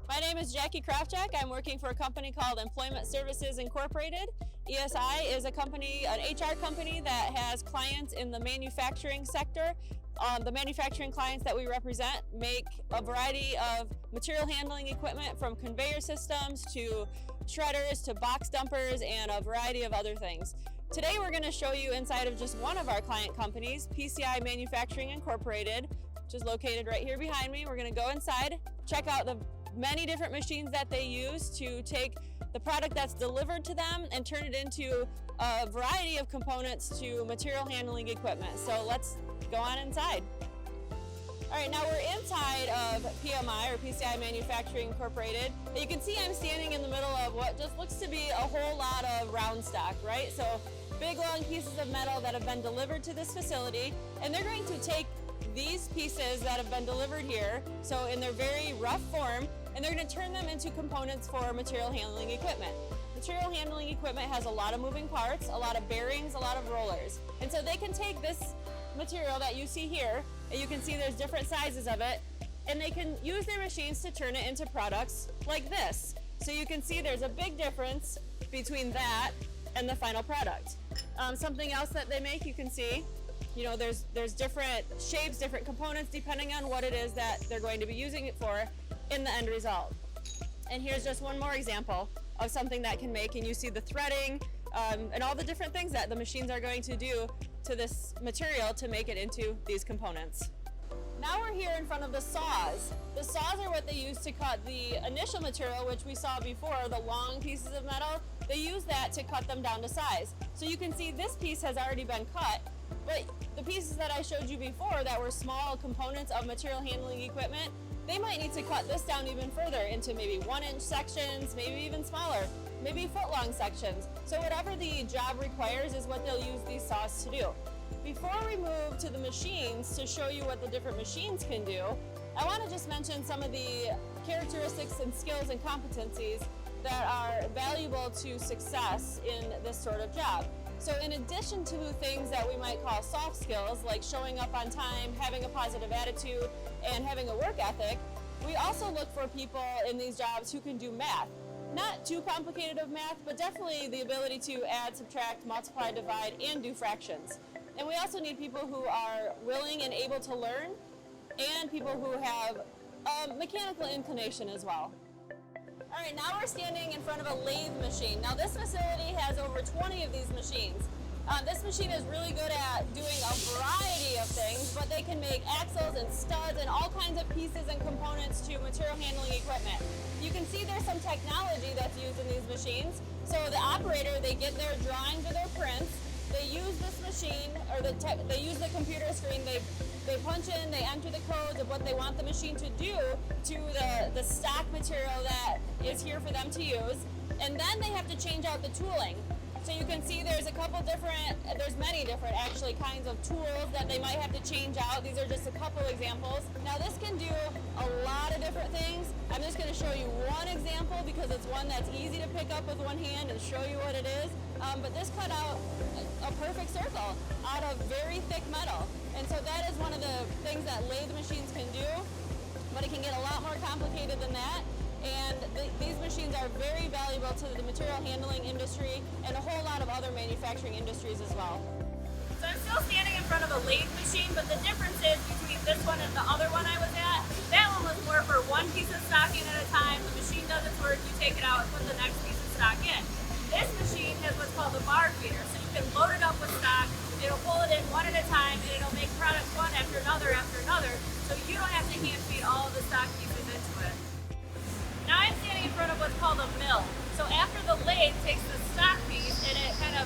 My name is Jackie Krafchak. I'm working for a company called Employment Services Incorporated. ESI is a company, an HR company that has clients in the manufacturing sector. The manufacturing clients that we represent make a variety of material handling equipment, from conveyor systems to shredders to box dumpers and a variety of other things. Today we're going to show you inside of just one of our client companies, PCI Manufacturing Incorporated, which is located right here behind me. We're going to go inside, check out the many different machines that they use to take the product that's delivered to them and turn it into a variety of components to material handling equipment. So let's go on inside. All right, now we're inside of PMI, or PCI Manufacturing Incorporated. You can see I'm standing in the middle of what just looks to be a whole lot of round stock, right? So big long pieces of metal that have been delivered to this facility, and they're going to take these pieces that have been delivered here, so in their very rough form, and they're going to turn them into components for material handling equipment. Material handling equipment has a lot of moving parts, a lot of bearings, a lot of rollers. And so they can take this material that you see here, and you can see there's different sizes of it, and they can use their machines to turn it into products like this. So you can see there's a big difference between that and the final product. Something else that they make, you can see, you know, there's different shapes, different components, depending on what it is that they're going to be using it for in the end result. And here's just one more example of something that can make, and you see the threading and all the different things that the machines are going to do to this material to make it into these components. Now we're here in front of the saws. The saws are what they use to cut the initial material, which we saw before, the long pieces of metal. They use that to cut them down to size. So you can see this piece has already been cut, but the pieces that I showed you before that were small components of material handling equipment, they might need to cut this down even further into maybe 1-inch sections, maybe even smaller, maybe foot-long sections. So whatever the job requires is what they'll use these saws to do. Before we move to the machines to show you what the different machines can do, I want to just mention some of the characteristics and skills and competencies that are valuable to success in this sort of job. So in addition to things that we might call soft skills, like showing up on time, having a positive attitude, and having a work ethic, we also look for people in these jobs who can do math. Not too complicated of math, but definitely the ability to add, subtract, multiply, divide, and do fractions. And we also need people who are willing and able to learn, and people who have a mechanical inclination as well. All right, now we're standing in front of a lathe machine. Now this facility has over 20 of these machines. This machine is really good at doing a variety of things, but they can make axles and studs and all kinds of pieces and components to material handling equipment. You can see there's some technology that's used in these machines. So the operator, they get their drawings or their prints, they use this machine, or they use the computer screen, they punch in, they enter the codes of what they want the machine to do to the stock material that is here for them to use, and then they have to change out the tooling. So you can see there's many different actually kinds of tools that they might have to change out. These are just a couple examples. Now this can do a lot of different things. I'm just going to show you one example because it's one that's easy to pick up with one hand and show you what it is. But this cut out a perfect circle out of very thick metal. And so that is one of the things that lathe machines can do, but it can get a lot more complicated than that. And these machines are very valuable to the material handling industry and a whole lot of other manufacturing industries as well. So I'm still standing in front of a lathe machine, but the difference is between this one and the other one I was at, that one was more for one piece of stock in at a time. The machine does its work, you take it out and put the next piece of stock in. This machine has what's called the bar feeder, so you can load it up with stock, it'll pull it in one at a time, and it'll make products one after another, so you don't have to hand feed all of the stock pieces into it. Now I'm standing in front of what's called a mill. So after the lathe takes the stock piece and it kind of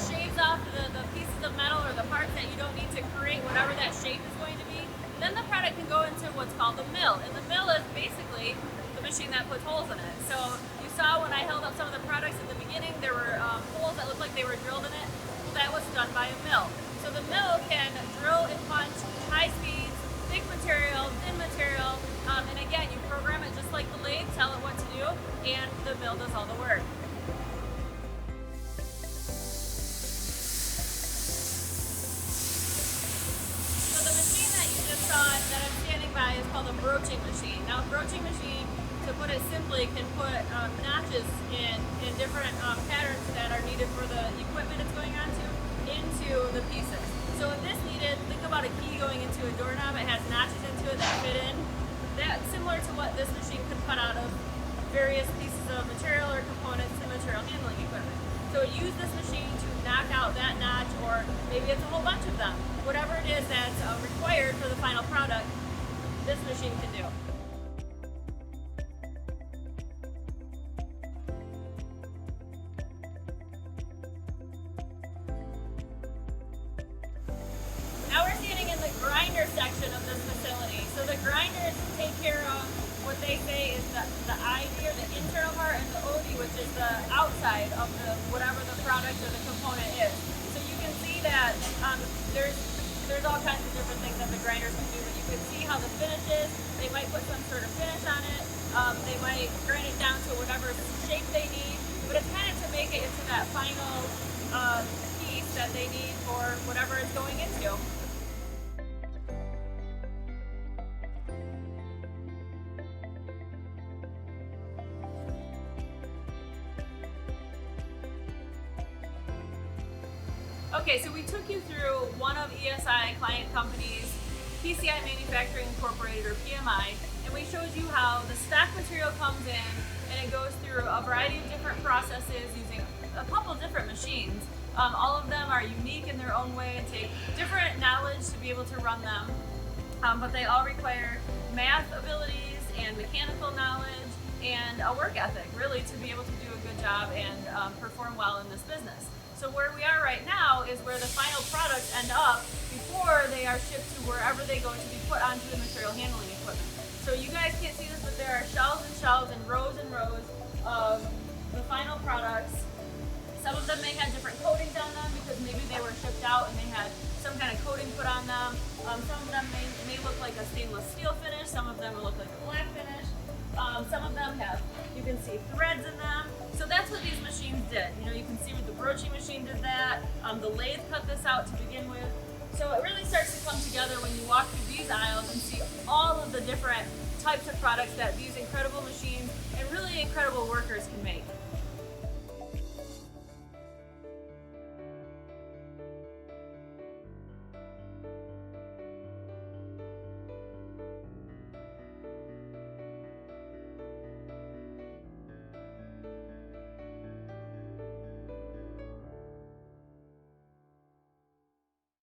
shaves off the pieces of metal or the parts that you don't need to create whatever that shape is going to be, then the product can go into what's called the mill. And the mill is basically the machine that puts holes in it. So you saw when I held up some of the products in the beginning, there were holes that looked like they were drilled in it. Well, that was done by a mill. So the mill can drill and punch high speeds, thick material, thin material, and again, you program it just like the lathe, tell it what to do, and the mill does all the work. So the machine that you just saw that I'm standing by is called a broaching machine. Now a broaching machine to put it simply, can put notches in different patterns that are needed for the equipment it's going onto into the pieces. So if this needed, think about a key going into a doorknob, it has notches into it that fit in. That's similar to what this machine could cut out of various pieces of material or components in material handling equipment. So use this machine to knock out that notch, or maybe it's a whole bunch of them. Whatever it is that's required for the final product, this machine can do. Now we're standing in the grinder section of this facility. So the grinders take care of what they say is the ID, or the internal part, and the OD, which is the outside of whatever the product or the component is. So you can see that there's all kinds of different things that the grinders can do, but you can see how the finish is. They might put some sort of finish on it. They might grind it down to whatever shape they need, but it's kind of to make it into that final piece that they need for whatever it's going into. Okay, so we took you through one of ESI client companies, PCI Manufacturing Incorporated, or PMI, and we showed you how the stock material comes in and it goes through a variety of different processes using a couple different machines. All of them are unique in their own way and take different knowledge to be able to run them, but they all require math abilities and mechanical knowledge and a work ethic, really, to be able to do a good job and perform well in this business. So where we are right now is where the final products end up before they are shipped to wherever they go to be put onto the material handling equipment. So you guys can't see this, but there are shelves and shelves and rows of the final products. Some of them may have different coatings on them because maybe they were shipped out and they had some kind of coating put on them. Some of them may look like a stainless steel finish. Some of them will look like a black finish. Some of them have, you can see threads in them. So that's what these machines did. You know, you can see what the broaching machine did that. The lathe cut this out to begin with. So it really starts to come together when you walk through these aisles and see all of the different types of products that these incredible machines and really incredible workers can make.